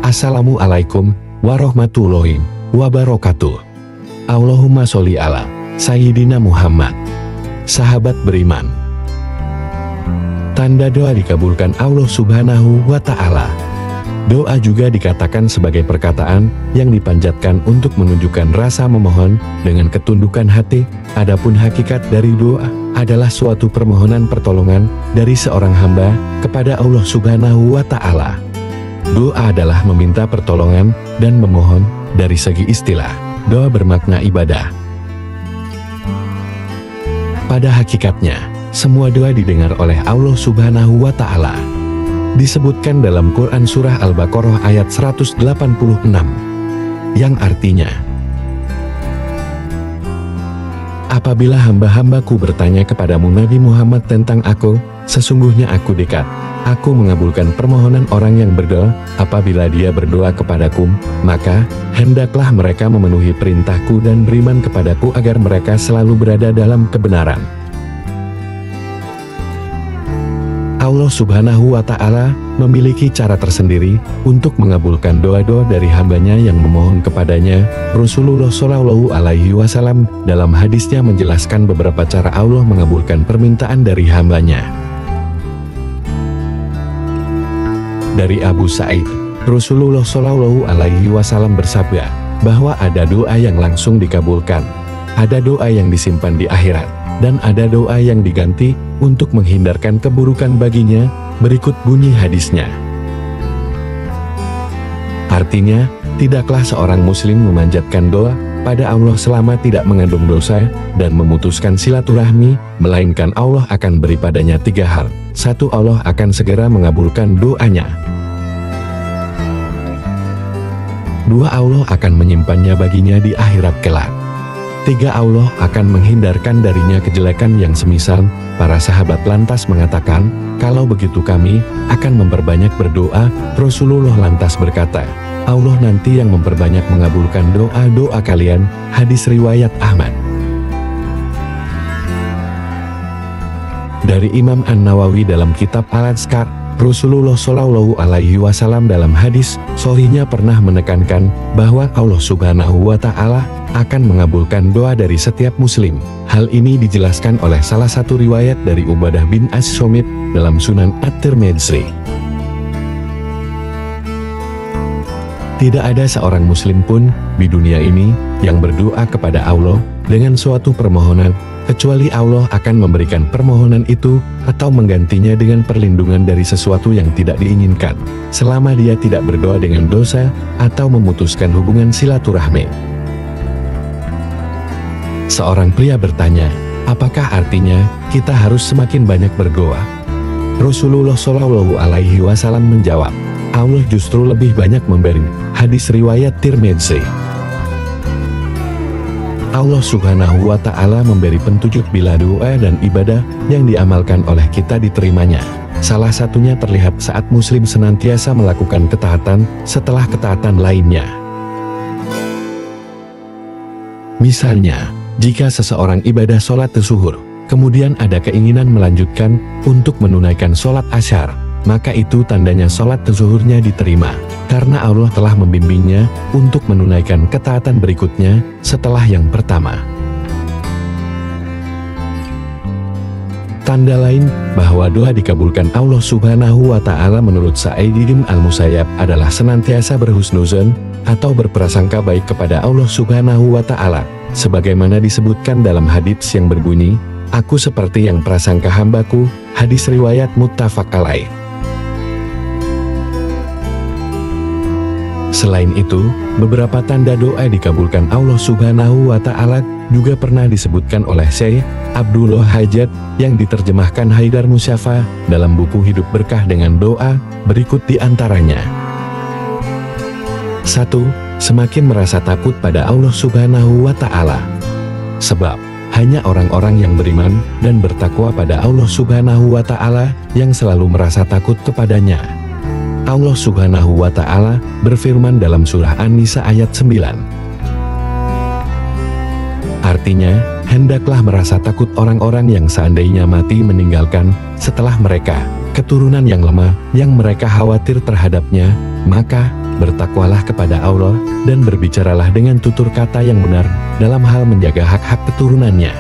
Assalamualaikum warahmatullahi wabarakatuh. Allahumma sholli ala Sayyidina Muhammad. Sahabat beriman, tanda doa dikabulkan Allah Subhanahu wa Ta'ala. Doa juga dikatakan sebagai perkataan yang dipanjatkan untuk menunjukkan rasa memohon dengan ketundukan hati. Adapun hakikat dari doa adalah suatu permohonan pertolongan dari seorang hamba kepada Allah Subhanahu wa Ta'ala. Doa adalah meminta pertolongan dan memohon. Dari segi istilah, doa bermakna ibadah. Pada hakikatnya, semua doa didengar oleh Allah Subhanahu wa Ta'ala. Disebutkan dalam Quran Surah Al-Baqarah ayat 186, yang artinya, apabila hamba-hambaku bertanya kepadamu Nabi Muhammad tentang aku, sesungguhnya aku dekat. Aku mengabulkan permohonan orang yang berdoa. Apabila dia berdoa kepadaku, maka hendaklah mereka memenuhi perintahku dan beriman kepadaku agar mereka selalu berada dalam kebenaran. Allah Subhanahu wa Ta'ala memiliki cara tersendiri untuk mengabulkan doa-doa dari hambanya yang memohon kepadanya. Rasulullah Shallallahu Alaihi Wasallam dalam hadisnya menjelaskan beberapa cara Allah mengabulkan permintaan dari hambanya. Dari Abu Sa'id, Rasulullah Shallallahu Alaihi Wasallam bersabda bahwa ada doa yang langsung dikabulkan, ada doa yang disimpan di akhirat, dan ada doa yang diganti untuk menghindarkan keburukan baginya. Berikut bunyi hadisnya. Artinya, tidaklah seorang muslim memanjatkan doa pada Allah selama tidak mengandung dosa dan memutuskan silaturahmi, melainkan Allah akan beri padanya 3 hal. 1. Allah akan segera mengabulkan doanya. 2. Allah akan menyimpannya baginya di akhirat kelak. 3. Allah akan menghindarkan darinya kejelekan yang semisal. Para sahabat lantas mengatakan, kalau begitu kami akan memperbanyak berdoa. Rasulullah lantas berkata, Allah nanti yang memperbanyak mengabulkan doa-doa kalian. Hadis riwayat Ahmad. Dari Imam An-Nawawi dalam kitab Al-Azkar, Rasulullah Shallallahu Alaihi Wasallam dalam hadis shahihnya pernah menekankan bahwa Allah Subhanahu wa Ta'ala akan mengabulkan doa dari setiap muslim. Hal ini dijelaskan oleh salah satu riwayat dari Ubadah bin As-Somit dalam Sunan At-Tirmidzi. Tidak ada seorang muslim pun di dunia ini yang berdoa kepada Allah dengan suatu permohonan, kecuali Allah akan memberikan permohonan itu atau menggantinya dengan perlindungan dari sesuatu yang tidak diinginkan, selama dia tidak berdoa dengan dosa atau memutuskan hubungan silaturahmi. Seorang pria bertanya, apakah artinya kita harus semakin banyak berdoa? Rasulullah Shallallahu Alaihi Wasallam menjawab, Allah justru lebih banyak memberi. Hadis riwayat Tirmidzi. Allah Subhanahu wa Ta'ala memberi petunjuk bila doa dan ibadah yang diamalkan oleh kita diterimanya. Salah satunya terlihat saat muslim senantiasa melakukan ketaatan setelah ketaatan lainnya. Misalnya, jika seseorang ibadah sholat zuhur, kemudian ada keinginan melanjutkan untuk menunaikan sholat asyar, maka itu tandanya sholat zuhurnya diterima, karena Allah telah membimbingnya untuk menunaikan ketaatan berikutnya setelah yang pertama. Tanda lain bahwa doa dikabulkan Allah Subhanahu wa Ta'ala menurut Sa'id bin Al-Musayyab adalah senantiasa berhusnuzon atau berprasangka baik kepada Allah Subhanahu wa Ta'ala, sebagaimana disebutkan dalam hadits yang berbunyi, aku seperti yang prasangka hambaku. Hadis riwayat muttafaq alaih. Selain itu, beberapa tanda doa dikabulkan Allah Subhanahu wa Ta'ala juga pernah disebutkan oleh Syekh Abdullah Hajat yang diterjemahkan Haidar Musyafa dalam buku Hidup Berkah dengan Doa. Berikut di antaranya. 1. Semakin merasa takut pada Allah Subhanahu wa Ta'ala. Sebab hanya orang-orang yang beriman dan bertakwa pada Allah Subhanahu wa Ta'ala yang selalu merasa takut kepadanya. Allah Subhanahu wa Ta'ala berfirman dalam surah An-Nisa ayat 9. Artinya, hendaklah merasa takut orang-orang yang seandainya mati meninggalkan setelah mereka keturunan yang lemah yang mereka khawatir terhadapnya, maka bertakwalah kepada Allah dan berbicaralah dengan tutur kata yang benar dalam hal menjaga hak-hak keturunannya.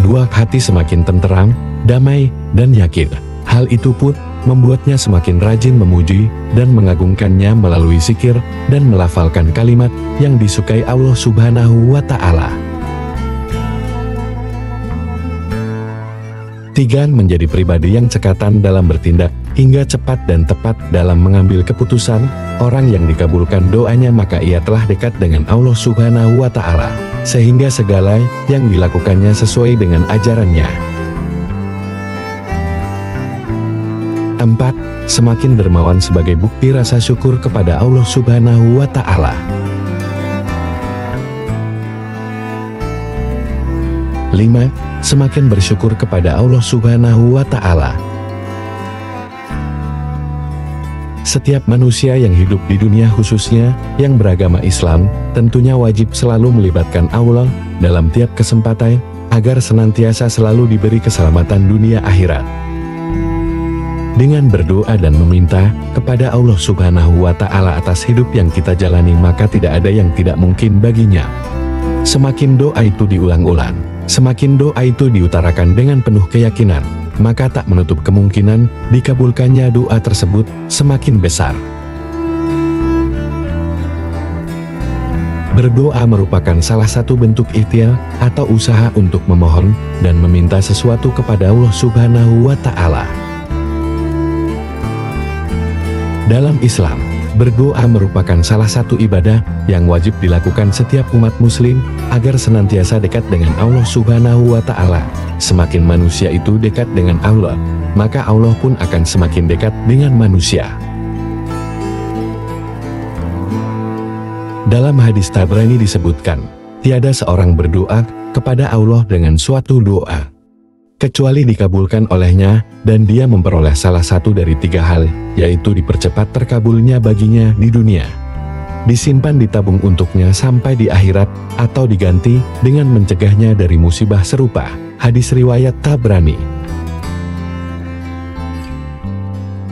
2. Hati semakin tenteram, damai, dan yakin. Hal itu pun membuatnya semakin rajin memuji dan mengagungkannya melalui zikir dan melafalkan kalimat yang disukai Allah Subhanahu wa Ta'ala. 3. Menjadi pribadi yang cekatan dalam bertindak, hingga cepat dan tepat dalam mengambil keputusan. Orang yang dikabulkan doanya maka ia telah dekat dengan Allah Subhanahu wa Ta'ala, sehingga segala yang dilakukannya sesuai dengan ajarannya. 4. Semakin dermawan sebagai bukti rasa syukur kepada Allah Subhanahu wa Ta'ala. 5. Semakin bersyukur kepada Allah Subhanahu wa Ta'ala. Setiap manusia yang hidup di dunia, khususnya yang beragama Islam, tentunya wajib selalu melibatkan Allah dalam tiap kesempatan agar senantiasa selalu diberi keselamatan dunia akhirat. Dengan berdoa dan meminta kepada Allah Subhanahu wa Ta'ala atas hidup yang kita jalani, maka tidak ada yang tidak mungkin baginya. Semakin doa itu diulang-ulang, semakin doa itu diutarakan dengan penuh keyakinan, maka tak menutup kemungkinan dikabulkannya doa tersebut semakin besar. Berdoa merupakan salah satu bentuk ikhtiar atau usaha untuk memohon dan meminta sesuatu kepada Allah Subhanahu wa Ta'ala. Dalam Islam, berdoa merupakan salah satu ibadah yang wajib dilakukan setiap umat muslim agar senantiasa dekat dengan Allah Subhanahu wa Ta'ala. Semakin manusia itu dekat dengan Allah, maka Allah pun akan semakin dekat dengan manusia. Dalam hadis Tabrani disebutkan, tiada seorang berdoa kepada Allah dengan suatu doa kecuali dikabulkan olehnya, dan dia memperoleh salah satu dari 3 hal, yaitu dipercepat terkabulnya baginya di dunia, disimpan ditabung untuknya sampai di akhirat, atau diganti dengan mencegahnya dari musibah serupa. Hadis riwayat Tabrani.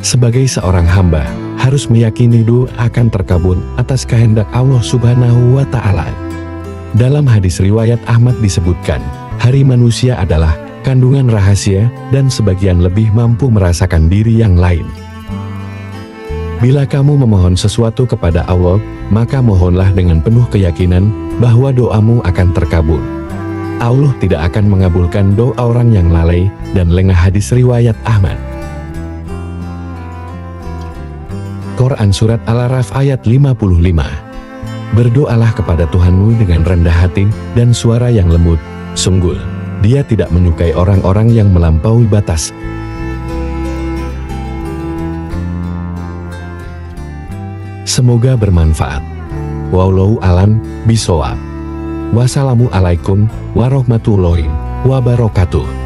Sebagai seorang hamba, harus meyakini doa akan terkabul atas kehendak Allah Subhanahu wa Ta'ala. Dalam hadis riwayat Ahmad disebutkan, hari manusia adalah kandungan rahasia, dan sebagian lebih mampu merasakan diri yang lain. Bila kamu memohon sesuatu kepada Allah, maka mohonlah dengan penuh keyakinan bahwa doamu akan terkabul. Allah tidak akan mengabulkan doa orang yang lalai dan lengah. Hadis riwayat Ahmad. Quran Surat Al-A'raf ayat 55. Berdoalah kepada Tuhanmu dengan rendah hati dan suara yang lembut, sungguh Dia tidak menyukai orang-orang yang melampaui batas. Semoga bermanfaat. Wallahu a'lam bishawab. Wassalamualaikum warahmatullahi wabarakatuh.